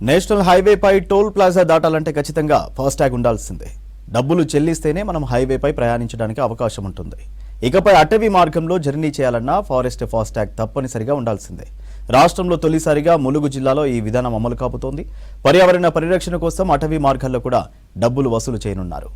National హైవేపై toll plaza దాటాలంటే ఖచ్చితంగా FASTag ఉండాల్సిందే. డబ్బులు చెల్లిస్తేనే మనం హైవేపై ప్రయాణించడానికి అవకాశం ఉంటుంది. ఇకపై అటవీ మార్గంలో జర్నీ చేయాలన్నా ఫారెస్ట్ ఫాస్టాగ్ తప్పనిసరిగా ఉండాల్సిందే. రాష్ట్రంలో తొలిసారిగా ములుగు జిల్లాలో ఈ విధానం అమలు కాబోతోంది. పర్యావరణ పరిరక్షణ కోసం అటవీ మార్గాల్లో కూడా డబ్బులు వసూలు చేయనున్నారు.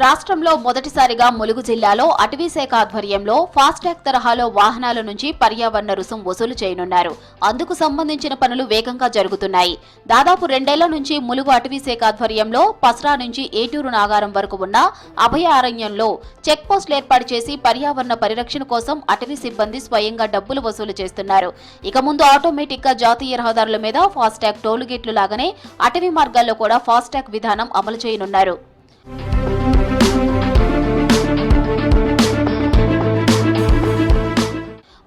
రాష్ట్రంలో మొదటిసారిగా ములుగు జిల్లాలో అటవీ శాఖ ఆధ్వర్యంలో ఫాస్టాగ్ తరహాలో వాహనాల నుంచి పర్యావరణ రుసుం వసూలు చేయనున్నారు. అందుకు సంబంధించిన పనులు వేగంగా జరుగుతున్నాయి. దాదాపు 2 ఏళ్ల నుంచి ములుగు అటవీ శాఖ ఆధ్వర్యంలో పస్రా నుంచి ఏటూరు నాగారం వరకు ఉన్న అభయారణ్యంలో చెక్ పోస్టులు ఏర్పాటు చేసి పర్యావరణ పరిరక్షణ కోసం అటవీ సిబ్బంది స్వయంగా డబ్బులు వసూలు చేస్తున్నారు. ఇక ముందు ఆటోమేటిక్ గా జాతీయ రహదారుల మీద ఫాస్టాగ్ టోల్ గేట్లు లాగానే అటవీ మార్గాల్లో కూడా ఫాస్టాగ్ విధానం అమలు చేయనున్నారు.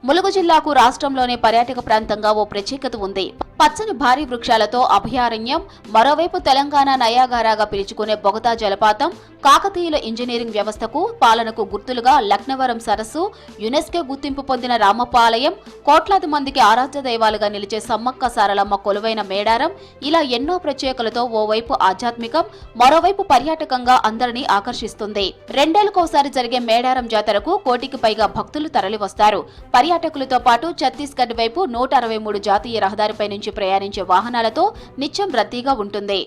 ములుగు జిల్లాకు రాష్ట్రంలోనే పర్యాటక ప్రాంతంగా ఓ ప్రత్యేకత ఉంది. పచ్చని భారీ వృక్షాలతో అభయారణ్యం, మరోవైపు తెలంగాణ నయాగారాగా పిలుచుకునే బొగతా జలపాతం, కాకతీయుల ఇంజనీరింగ్ వ్యవస్థకు పాలనకు గుర్తులుగా లక్నవరం సరస్సు, యునెస్కో గుర్తింపు పొందిన రామపాలయం, కోట్లాది మందికి ఆరాధ్య దైవాలుగా నిలిచే సమ్మక్క సారలమ్మ కొలువైన మేడారం, ఇలా ఎన్నో ప్రత్యేకలతో ఓవైపు ఆధ్యాత్మికం, మరోవైపు పర్యాటకంగా అందరినీ ఆకర్షిస్తుంది. 2 ఏళ్లకోసారి జరిగే మేడారం జాతరకు 1 కోటికి పైగా భక్తులు తరలివస్తారు. పర్యాటకులతో పాటు ఛత్తీస్గఢ్ వైపు 163 జాతీయ రహదారిపై నుంచి ప్రయాణించే వాహనాలతో నిత్యం రద్దీగా ఉంటుంది.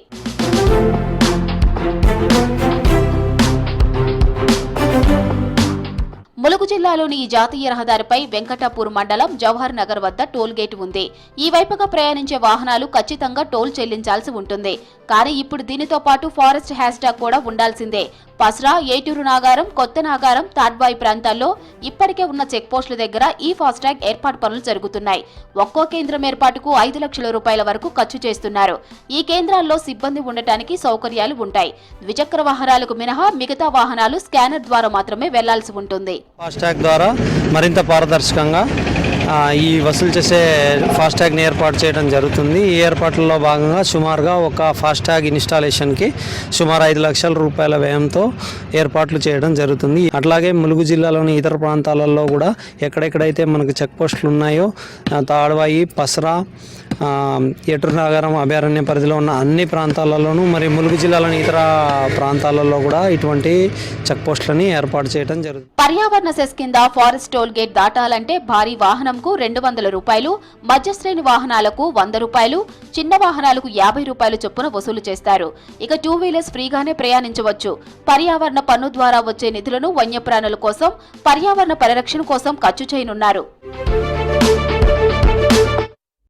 ములుగు జిల్లాలోని ఈ జాతీయ రహదారిపై వెంకటాపూర్ మండలం జవహర్ నగర్ వద్ద టోల్ గేట్ ఉంది. ఈ వైపుగా ప్రయాణించే వాహనాలు ఖచ్చితంగా టోల్ చెల్లించాల్సి ఉంటుంది. కానీ ఇప్పుడు దీనితో పాటు ఫారెస్ట్ హ్యాష్ట్యాగ్ కూడా ఉండాల్సిందే. పస్రా, ఏటూరు నాగారం, కొత్త నాగారం, తాడ్బాయి ప్రాంతాల్లో ఇప్పటికే ఉన్న చెక్ పోస్టుల దగ్గర ఈ ఫాస్టాగ్ ఏర్పాటు పనులు జరుగుతున్నాయి. ఒక్కో కేంద్రం ఏర్పాటుకు 5 లక్షల రూపాయల వరకు ఖర్చు చేస్తున్నారు. ఈ కేంద్రాల్లో సిబ్బంది ఉండటానికి సౌకర్యాలు ఉంటాయి. ద్విచక్ర వాహనాలకు మినహా మిగతా వాహనాలు స్కానర్ ద్వారా మాత్రమే వెళ్లాల్సి ఉంటుంది. ఫాస్టాగ్ ద్వారా మరింత పారదర్శకంగా ఈ వసూలు చేసే ఫాస్టాగ్ని ఏర్పాటు చేయడం జరుగుతుంది. ఈ ఏర్పాట్లలో భాగంగా సుమారుగా ఒక ఫాస్టాగ్ ఇన్స్టాలేషన్కి సుమారు 5 లక్షల రూపాయల వ్యయంతో ఏర్పాట్లు చేయడం జరుగుతుంది. అట్లాగే ములుగు జిల్లాలోని ఇతర ప్రాంతాలలో కూడా ఎక్కడెక్కడైతే మనకు చెక్ పోస్టులు ఉన్నాయో తాడ్వాయి, పస్రా, ఏటూరు నాగారం అభయారణ్య పరిధిలో ఉన్న అన్ని ప్రాంతాలలోనూ మరి ములుగు జిల్లాలోని ఇతర ప్రాంతాలలో కూడా ఇటువంటి చెక్ పోస్టులని ఏర్పాటు చేయడం జరుగుతుంది. పర్యావరణ సెస్ కింద ఫారెస్ట్ టోల్ గేట్ దాటాలంటే భారీ వాహనంకు 200 రూపాయలు, మధ్యశ్రేణి వాహనాలకు 100 రూపాయలు, చిన్న వాహనాలకు 50 రూపాయలు చొప్పున వసూలు చేస్తారు. ఇక 2 వీలర్స్ ఫ్రీగానే ప్రయాణించవచ్చు. పర్యావరణ పన్ను ద్వారా వచ్చే నిధులను వన్యప్రాణుల కోసం, పర్యావరణ పరిరక్షణ కోసం ఖర్చు చేయనున్నారు.